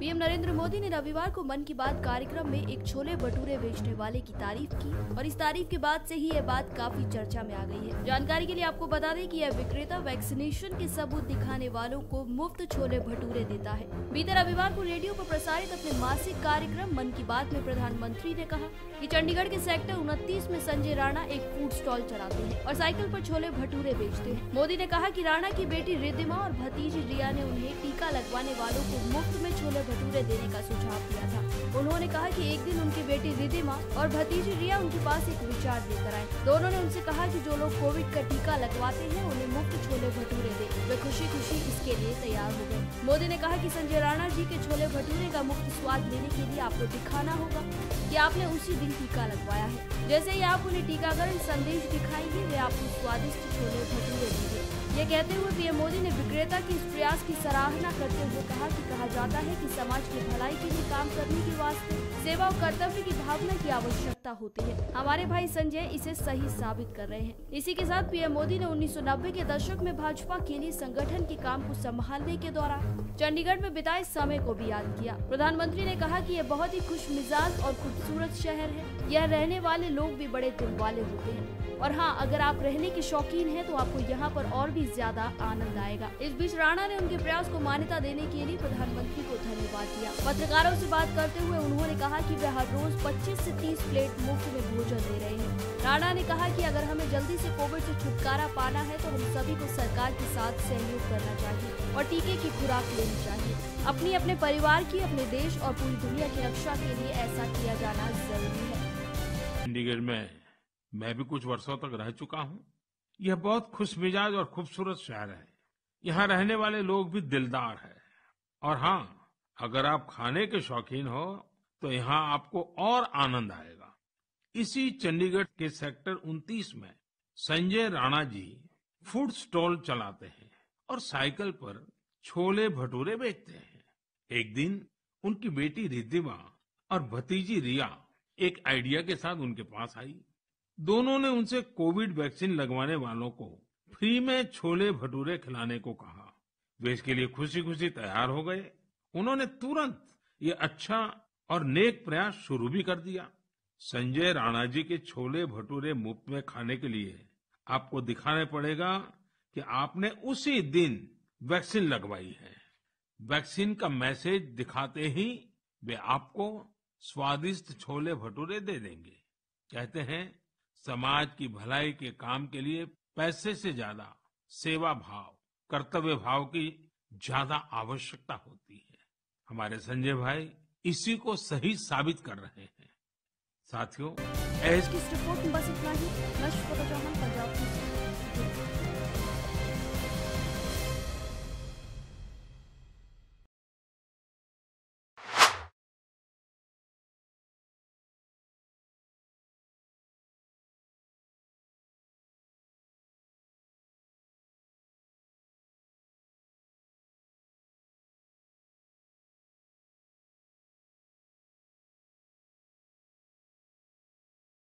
PM Narendra Modi ने रविवार को मन की बात कार्यक्रम में एक छोले भटूरे बेचने वाले की तारीफ की और इस तारीफ के बाद से ही यह बात काफी चर्चा में आ गई है। जानकारी के लिए आपको बता दें कि यह विक्रेता वैक्सीनेशन के सबूत दिखाने वालों को मुफ्त छोले भटूरे देता है। बीते रविवार को रेडियो पर प्रसारित अपने मासिक कार्यक्रम मन की बात में प्रधानमंत्री ने कहा कि चंडीगढ़ के सेक्टर 29 में संजय राणा एक फूड स्टॉल चलाते हैं और साइकिल पर छोले भटूरे बेचते हैं। मोदी ने कहा कि राणा की बेटी रिद्धिमा और भतीजी रिया ने उन्हें टीका लगवाने वालों को मुफ्त में छोले भटूरे देने का सुझाव दिया था। उन्होंने कहा कि एक दिन उनकी बेटी रिद्धिमा और भतीजी रिया उनके पास एक विचार लेकर आए। दोनों ने उनसे कहा कि जो लोग कोविड का टीका लगवाते हैं उन्हें मुफ्त छोले भटूरे दे। वे खुशी खुशी इसके लिए तैयार हो गए। मोदी ने कहा कि संजय राणा जी के छोले भटूरे का मुफ्त स्वाद लेने के लिए आपको दिखाना होगा कि आपने उसी दिन टीका लगवाया है। जैसे ही आप उन्हें टीकाकरण संदेश दिखाएंगे वे आपको स्वादिष्ट छोले भटूरे देंगे। ये कहते हुए पीएम मोदी ने विक्रेता के इस प्रयास की सराहना करते हुए कहा कि कहा जाता है कि समाज की भलाई के लिए काम करने के वास्ते सेवा और कर्तव्य की भावना की आवश्यकता होती है। हमारे भाई संजय इसे सही साबित कर रहे हैं। इसी के साथ पीएम मोदी ने 1990 के दशक में भाजपा के लिए संगठन के काम को संभालने के दौरान चंडीगढ़ में बिताए समय को भी याद किया। प्रधानमंत्री ने कहा कि यह बहुत ही खुश मिजाज और खूबसूरत शहर है। यह रहने वाले लोग भी बड़े दिल वाले होते हैं और हाँ, अगर आप रहने के शौकीन हैं तो आपको यहाँ पर और भी ज्यादा आनंद आएगा। इस बीच राणा ने उनके प्रयास को मान्यता देने के लिए प्रधानमंत्री को धन्यवाद दिया। पत्रकारों से बात करते हुए उन्होंने कहा कि वे हर रोज 25 से 30 प्लेट मुफ्त में भोजन दे रहे हैं। राणा ने कहा कि अगर हमें जल्दी से कोविड से छुटकारा पाना है तो हम सभी को सरकार के साथ सहयोग करना चाहिए और टीके की खुराक लेनी चाहिए। अपने परिवार की, अपने देश और पूरी दुनिया की रक्षा के लिए ऐसा किया जाना जरूरी है। चंडीगढ़ में मैं भी कुछ वर्षों तक रह चुका हूँ। यह बहुत खुशमिजाज और खूबसूरत शहर है। यहाँ रहने वाले लोग भी दिलदार हैं। और हाँ, अगर आप खाने के शौकीन हो तो यहाँ आपको और आनंद आएगा। इसी चंडीगढ़ के सेक्टर 29 में संजय राणा जी फूड स्टॉल चलाते हैं और साइकिल पर छोले भटूरे बेचते हैं। एक दिन उनकी बेटी रिद्धिमा और भतीजी रिया एक आइडिया के साथ उनके पास आई। दोनों ने उनसे कोविड वैक्सीन लगवाने वालों को फ्री में छोले भटूरे खिलाने को कहा। वे इसके लिए खुशी खुशी तैयार हो गए। उन्होंने तुरंत ये अच्छा और नेक प्रयास शुरू भी कर दिया। संजय राणा जी के छोले भटूरे मुफ्त में खाने के लिए आपको दिखाना पड़ेगा कि आपने उसी दिन वैक्सीन लगवाई है। वैक्सीन का मैसेज दिखाते ही वे आपको स्वादिष्ट छोले भटूरे दे देंगे। कहते हैं, समाज की भलाई के काम के लिए पैसे से ज्यादा सेवा भाव, कर्तव्य भाव की ज्यादा आवश्यकता होती है। हमारे संजय भाई इसी को सही साबित कर रहे हैं। साथियों, इस रिपोर्ट में बस इतना ही।